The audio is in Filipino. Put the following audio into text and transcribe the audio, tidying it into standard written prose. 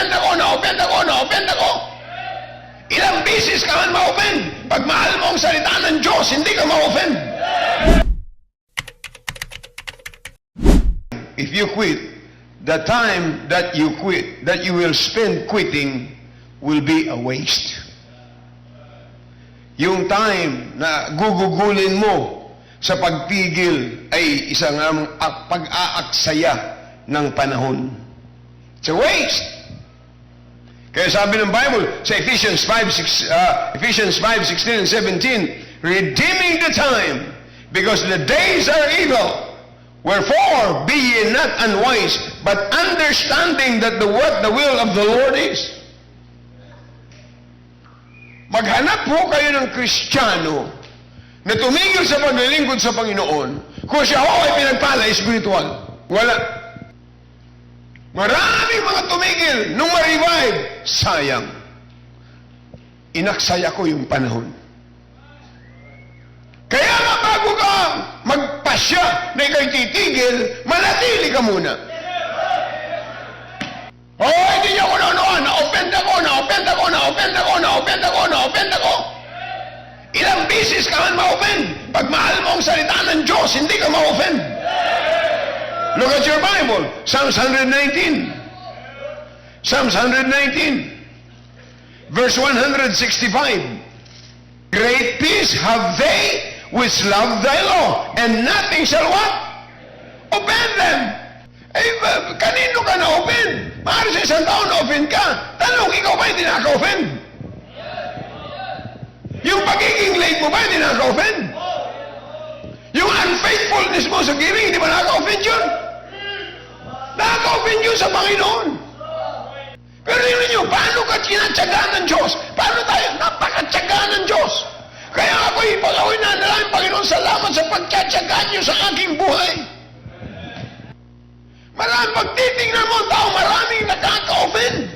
na-offend ako. Ilang beses ka man ma-offend. Pag mahal mo ang salita ng Diyos, hindi ka ma-offend. If you quit, the time that you quit, that you will spend quitting, will be a waste. Yung time na gugugulin mo sa pagpigil ay isang pag-aaksaya ng panahon. It's a waste. Kaya sabi ng Bible sa Ephesians 5:16 and 17, redeeming the time, because the days are evil. Wherefore, be ye not unwise, but understanding that what the will of the Lord is. Maghanap po kayo ng Kristiyano na tumigil sa paglilingkod sa Panginoon kung siya ho ay pinagpala espiritual. Wala. Maraming mga tumigil nung ma-revive. Sayang. Inaksaya ko yung panahon. Kaya nga bago ka magpasya na ikaw'y titigil, manatili ka muna. Hindi niyo ko na-offend ako. Ilang beses ka man ma-offend. Pag mahal mo ang salita ng Diyos, hindi ka ma-offend. Look at your Bible. Psalms 119. Psalms 119. Verse 165. Great peace have they which love thy law, and nothing shall what? Offend them. Kanino ka na-offend? Maaari sa isang taon na-offend ka. Tanong, ikaw ba hindi naka-offend? Yung pagiging late mo ba hindi naka-offend? Yung unfaithfulness mo sa giving, hindi ba naka-offend yun? Naka-offend yun sa Panginoon. Pero yun ninyo, paano ka tinatsagaan ng Diyos? Paano tayo? Napakatsagaan ng Diyos. Kaya ako ipagawin na nalang, Panginoon, salamat sa pagtsatsagaan niyo sa aking buhay. Maraming pagtitingnan mo ang tao, maraming nakaka-offend.